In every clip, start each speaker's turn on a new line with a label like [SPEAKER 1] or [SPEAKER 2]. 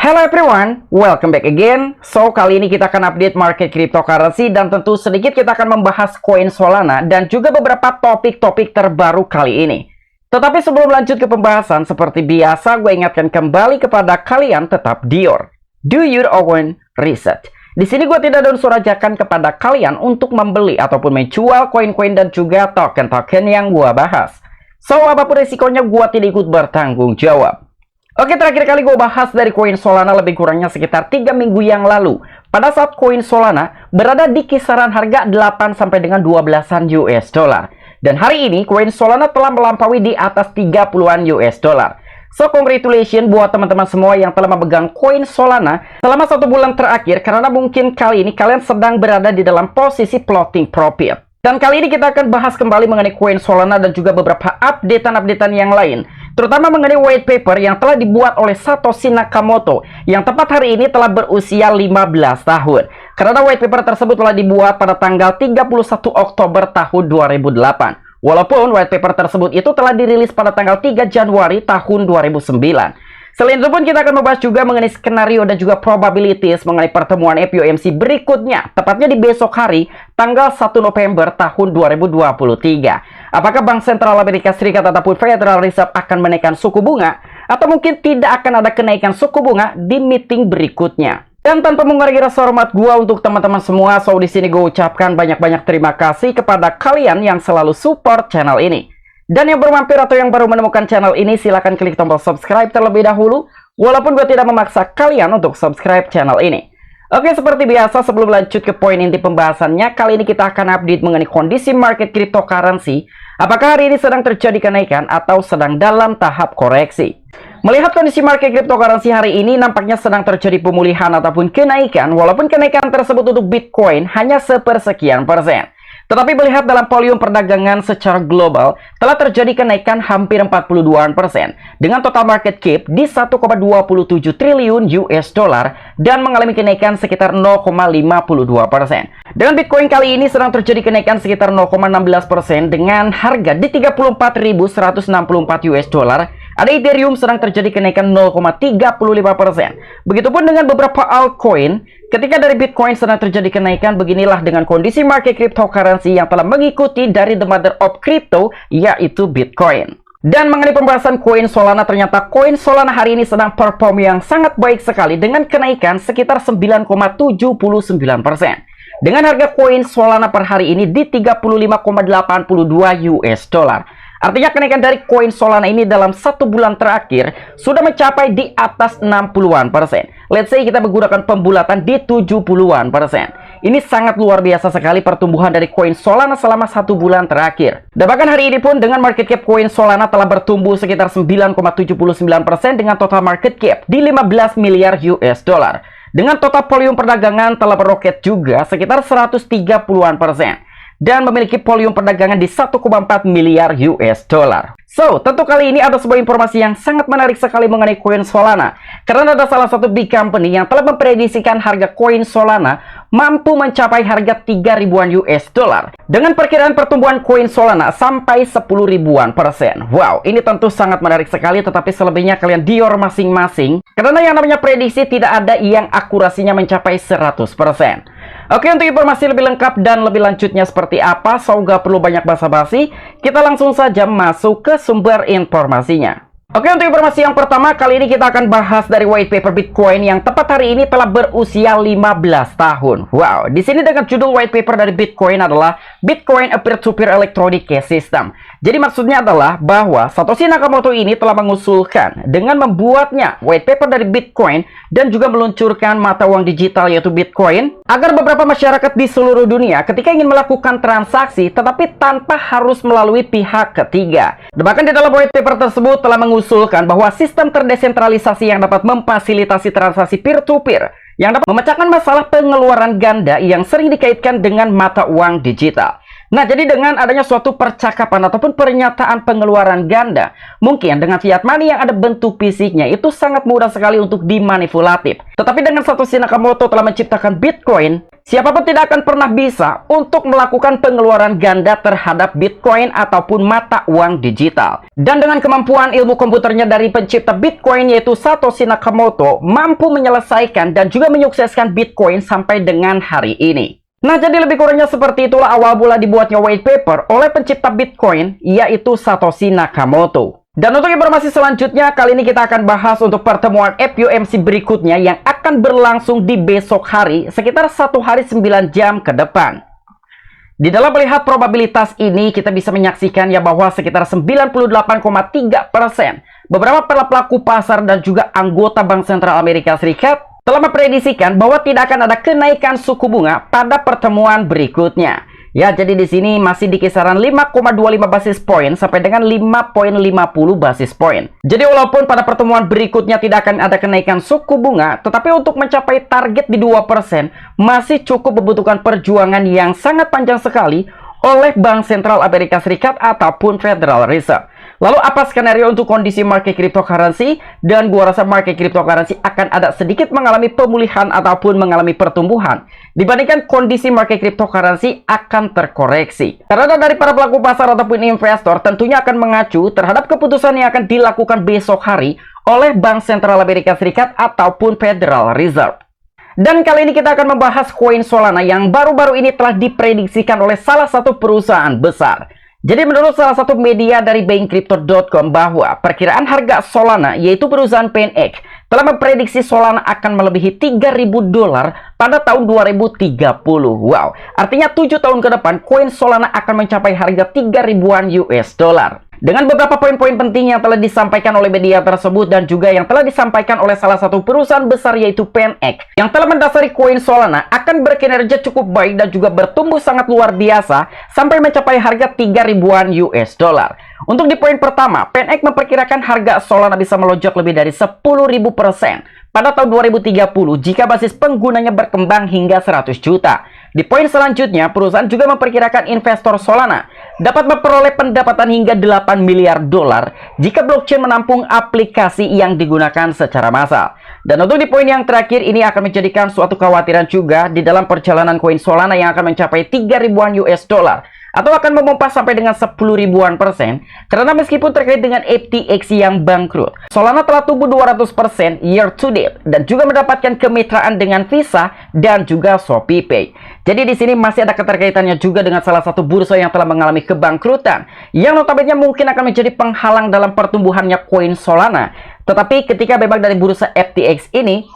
[SPEAKER 1] Hello everyone, welcome back again. So, kali ini kita akan update market cryptocurrency dan tentu sedikit kita akan membahas koin Solana dan juga beberapa topik-topik terbaru kali ini. Tetapi sebelum lanjut ke pembahasan, seperti biasa gue ingatkan kembali kepada kalian tetap do your own research. Di sini gue tidak ada unsur ajakan kepada kalian untuk membeli ataupun menjual koin-koin dan juga token-token yang gue bahas. So, apapun resikonya gue tidak ikut bertanggung jawab. Oke, terakhir kali gue bahas dari koin Solana lebih kurangnya sekitar 3 minggu yang lalu. Pada saat koin Solana berada di kisaran harga 8 sampai dengan 12-an US dollar. Dan hari ini koin Solana telah melampaui di atas 30-an US dollar. So, congratulations buat teman-teman semua yang telah memegang koin Solana selama 1 bulan terakhir, karena mungkin kali ini kalian sedang berada di dalam posisi floating profit. Dan kali ini kita akan bahas kembali mengenai koin Solana dan juga beberapa updatean yang lain. Terutama mengenai white paper yang telah dibuat oleh Satoshi Nakamoto yang tepat hari ini telah berusia 15 tahun. Karena white paper tersebut telah dibuat pada tanggal 31 Oktober tahun 2008. Walaupun white paper tersebut itu telah dirilis pada tanggal 3 Januari tahun 2009. Selain itu pun kita akan membahas juga mengenai skenario dan juga probabilities mengenai pertemuan FOMC berikutnya, tepatnya di besok hari, tanggal 1 November tahun 2023. Apakah Bank Sentral Amerika Serikat ataupun Federal Reserve akan menaikkan suku bunga, atau mungkin tidak akan ada kenaikan suku bunga di meeting berikutnya. Dan tanpa mengurangi rasa hormat gua untuk teman-teman semua, so di sini gue ucapkan banyak-banyak terima kasih kepada kalian yang selalu support channel ini. Dan yang baru mampir atau yang baru menemukan channel ini, silahkan klik tombol subscribe terlebih dahulu, walaupun gue tidak memaksa kalian untuk subscribe channel ini. Oke, seperti biasa sebelum lanjut ke poin inti pembahasannya, kali ini kita akan update mengenai kondisi market cryptocurrency. Apakah hari ini sedang terjadi kenaikan atau sedang dalam tahap koreksi? Melihat kondisi market cryptocurrency hari ini nampaknya sedang terjadi pemulihan ataupun kenaikan, walaupun kenaikan tersebut untuk Bitcoin hanya sepersekian persen. Tetapi melihat dalam volume perdagangan secara global, telah terjadi kenaikan hampir 42% dengan total market cap di 1,27 triliun US dollar dan mengalami kenaikan sekitar 0,52%. Dengan Bitcoin kali ini sedang terjadi kenaikan sekitar 0,16% dengan harga di 34.164 US dollar. Ada Ethereum sedang terjadi kenaikan 0,35%. Begitupun dengan beberapa altcoin. Ketika dari Bitcoin sedang terjadi kenaikan, beginilah dengan kondisi market cryptocurrency yang telah mengikuti dari the mother of crypto, yaitu Bitcoin. Dan mengenai pembahasan koin Solana, ternyata koin Solana hari ini sedang perform yang sangat baik sekali dengan kenaikan sekitar 9,79%. Dengan harga koin Solana per hari ini di 35,82 US dollar. Artinya kenaikan dari koin Solana ini dalam 1 bulan terakhir sudah mencapai di atas 60-an persen. Let's say kita menggunakan pembulatan di 70-an persen. Ini sangat luar biasa sekali pertumbuhan dari koin Solana selama 1 bulan terakhir. Dan bahkan hari ini pun dengan market cap koin Solana telah bertumbuh sekitar 9,79% dengan total market cap di 15 miliar US dollar. Dengan total volume perdagangan telah meroket juga sekitar 130-an persen. Dan memiliki volume perdagangan di 1,4 miliar US dollar. So, tentu kali ini ada sebuah informasi yang sangat menarik sekali mengenai koin Solana. Karena ada salah satu big company yang telah memprediksikan harga koin Solana mampu mencapai harga 3 ribuan US dollar. Dengan perkiraan pertumbuhan koin Solana sampai 10 ribuan persen. Wow, ini tentu sangat menarik sekali, tetapi selebihnya kalian dior masing-masing. Karena yang namanya prediksi tidak ada yang akurasinya mencapai 100%. Oke, untuk informasi lebih lengkap dan lebih lanjutnya seperti apa, so gak perlu banyak basa-basi, kita langsung saja masuk ke sumber informasinya. Oke, untuk informasi yang pertama, kali ini kita akan bahas dari white paper Bitcoin yang tepat hari ini telah berusia 15 tahun. Wow, di sini dengan judul white paper dari Bitcoin adalah Bitcoin a Peer-to-Peer Electronic Cash System. Jadi maksudnya adalah bahwa Satoshi Nakamoto ini telah mengusulkan dengan membuatnya white paper dari Bitcoin dan juga meluncurkan mata uang digital yaitu Bitcoin agar beberapa masyarakat di seluruh dunia ketika ingin melakukan transaksi tetapi tanpa harus melalui pihak ketiga. Dan bahkan di dalam white paper tersebut telah mengusulkan bahwa sistem terdesentralisasi yang dapat memfasilitasi transaksi peer-to-peer yang dapat memecahkan masalah pengeluaran ganda yang sering dikaitkan dengan mata uang digital. Nah, jadi dengan adanya suatu percakapan ataupun pernyataan pengeluaran ganda, mungkin dengan fiat money yang ada bentuk fisiknya itu sangat mudah sekali untuk dimanipulatif. Tetapi dengan Satoshi Nakamoto telah menciptakan Bitcoin, Siapapun tidak akan pernah bisa untuk melakukan pengeluaran ganda terhadap Bitcoin ataupun mata uang digital. Dan dengan kemampuan ilmu komputernya dari pencipta Bitcoin yaitu Satoshi Nakamoto, mampu menyelesaikan dan juga menyukseskan Bitcoin sampai dengan hari ini. Nah, jadi lebih kurangnya seperti itulah awal mula dibuatnya white paper oleh pencipta Bitcoin yaitu Satoshi Nakamoto. Dan untuk informasi selanjutnya, kali ini kita akan bahas untuk pertemuan FOMC berikutnya yang akan berlangsung di besok hari, sekitar 1 hari 9 jam ke depan. Di dalam melihat probabilitas ini, kita bisa menyaksikan ya bahwa sekitar 98,3% beberapa pelaku pasar dan juga anggota Bank Sentral Amerika Serikat telah memprediksikan bahwa tidak akan ada kenaikan suku bunga pada pertemuan berikutnya. Ya, jadi di sini masih di kisaran 5,25 basis poin sampai dengan 5,50 basis poin. Jadi walaupun pada pertemuan berikutnya tidak akan ada kenaikan suku bunga, tetapi untuk mencapai target di 2% masih cukup membutuhkan perjuangan yang sangat panjang sekali oleh Bank Sentral Amerika Serikat ataupun Federal Reserve. Lalu apa skenario untuk kondisi market cryptocurrency? Dan gua rasa market cryptocurrency akan ada sedikit mengalami pemulihan ataupun mengalami pertumbuhan dibandingkan kondisi market cryptocurrency akan terkoreksi. Karena dari para pelaku pasar ataupun investor tentunya akan mengacu terhadap keputusan yang akan dilakukan besok hari oleh Bank Sentral Amerika Serikat ataupun Federal Reserve. Dan kali ini kita akan membahas koin Solana yang baru-baru ini telah diprediksikan oleh salah satu perusahaan besar. Jadi menurut salah satu media dari bankcrypto.com bahwa perkiraan harga Solana yaitu perusahaan PanX telah memprediksi Solana akan melebihi $3.000 pada tahun 2030. Wow, artinya 7 tahun ke depan koin Solana akan mencapai harga 3.000-an US dollar. Dengan beberapa poin-poin penting yang telah disampaikan oleh media tersebut dan juga yang telah disampaikan oleh salah satu perusahaan besar yaitu PanX yang telah mendasari koin Solana akan berkinerja cukup baik dan juga bertumbuh sangat luar biasa sampai mencapai harga 3.000-an US dollar. Untuk di poin pertama, PanX memperkirakan harga Solana bisa melonjak lebih dari 10.000% pada tahun 2030 jika basis penggunanya berkembang hingga 100 juta. Di poin selanjutnya, perusahaan juga memperkirakan investor Solana dapat memperoleh pendapatan hingga $8 miliar jika blockchain menampung aplikasi yang digunakan secara massal. Dan untuk di poin yang terakhir, ini akan menjadikan suatu kekhawatiran juga di dalam perjalanan koin Solana yang akan mencapai 3.000-an US dollar atau akan memompas sampai dengan 10.000-an persen karena meskipun terkait dengan FTX yang bangkrut, Solana telah tumbuh 200% year to date dan juga mendapatkan kemitraan dengan Visa dan juga ShopeePay. Jadi di sini masih ada keterkaitannya juga dengan salah satu bursa yang telah mengalami kebangkrutan yang notabene mungkin akan menjadi penghalang dalam pertumbuhannya koin Solana. Tetapi ketika memang dari bursa FTX ini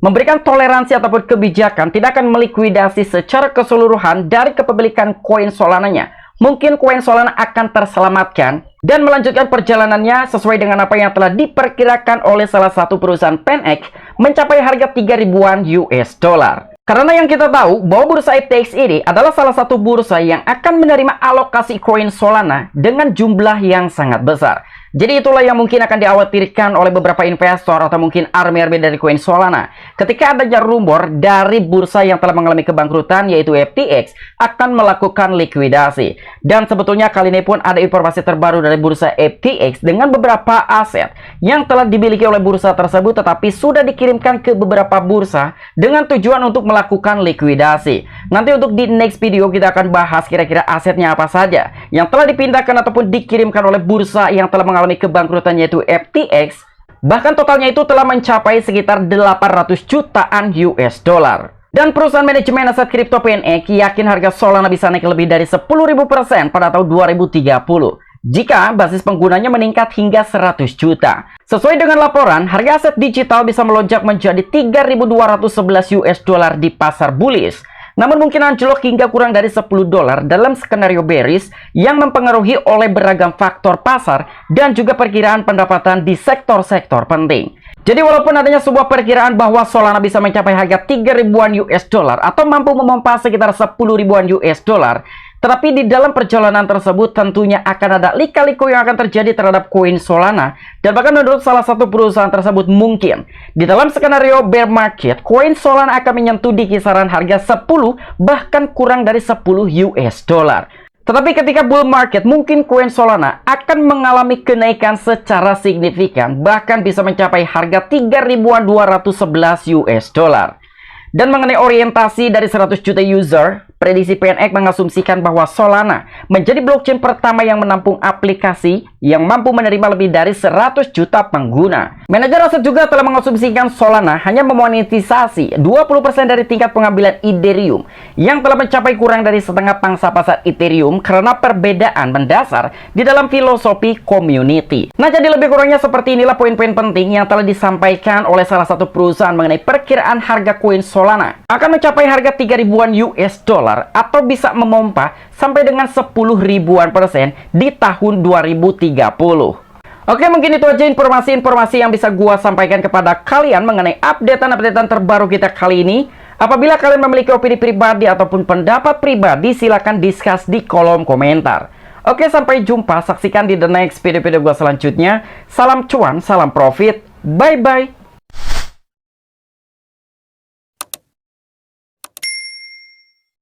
[SPEAKER 1] memberikan toleransi ataupun kebijakan tidak akan melikuidasi secara keseluruhan dari kepemilikan koin Solananya, mungkin koin Solana akan terselamatkan dan melanjutkan perjalanannya sesuai dengan apa yang telah diperkirakan oleh salah satu perusahaan PanX mencapai harga 3.000-an US dollar. Karena yang kita tahu bahwa bursa FTX ini adalah salah satu bursa yang akan menerima alokasi koin Solana dengan jumlah yang sangat besar. Jadi itulah yang mungkin akan dikhawatirkan oleh beberapa investor atau mungkin army-army dari koin Solana. Ketika adanya rumor dari bursa yang telah mengalami kebangkrutan yaitu FTX akan melakukan likuidasi. Dan sebetulnya kali ini pun ada informasi terbaru dari bursa FTX dengan beberapa aset yang telah dimiliki oleh bursa tersebut tetapi sudah dikirimkan ke beberapa bursa dengan tujuan untuk melakukan likuidasi. Nanti untuk di next video kita akan bahas kira-kira asetnya apa saja yang telah dipindahkan ataupun dikirimkan oleh bursa yang telah mengalami kebangkrutan yaitu FTX. Bahkan totalnya itu telah mencapai sekitar 800 jutaan US dollar. Dan perusahaan manajemen aset kripto PanX yakin harga Solana bisa naik lebih dari 10.000% pada tahun 2030 jika basis penggunanya meningkat hingga 100 juta. Sesuai dengan laporan, harga aset digital bisa melonjak menjadi 3.211 US dollar di pasar bullish. Namun mungkin anjlok hingga kurang dari $10 dalam skenario bearish yang mempengaruhi oleh beragam faktor pasar dan juga perkiraan pendapatan di sektor-sektor penting. Jadi walaupun adanya sebuah perkiraan bahwa Solana bisa mencapai harga 3.000-an US dollar atau mampu memompas sekitar 10.000-an US dollar, tetapi di dalam perjalanan tersebut tentunya akan ada lika-liku yang akan terjadi terhadap koin Solana. Dan bahkan menurut salah satu perusahaan tersebut mungkin di dalam skenario bear market, koin Solana akan menyentuh di kisaran harga 10 bahkan kurang dari 10 US dollar. Tetapi ketika bull market, mungkin koin Solana akan mengalami kenaikan secara signifikan bahkan bisa mencapai harga 3.211 US dollar. Dan mengenai orientasi dari 100 juta user, prediksi PNX mengasumsikan bahwa Solana menjadi blockchain pertama yang menampung aplikasi yang mampu menerima lebih dari 100 juta pengguna. Manajer aset juga telah mengasumsikan Solana hanya memonetisasi 20% dari tingkat pengambilan Ethereum yang telah mencapai kurang dari setengah pangsa pasar Ethereum karena perbedaan mendasar di dalam filosofi community. Nah, jadi lebih kurangnya seperti inilah poin-poin penting yang telah disampaikan oleh salah satu perusahaan mengenai perkiraan harga koin Solana akan mencapai harga 3 ribuan US dollar atau bisa memompa sampai dengan 10 ribuan persen di tahun 2030. Oke, mungkin itu aja informasi-informasi yang bisa gua sampaikan kepada kalian mengenai updatean-updatean terbaru kita kali ini. Apabila kalian memiliki opini pribadi ataupun pendapat pribadi, silahkan discuss di kolom komentar. Oke, sampai jumpa. Saksikan di the next video-video gua selanjutnya. Salam cuan, salam profit. Bye-bye.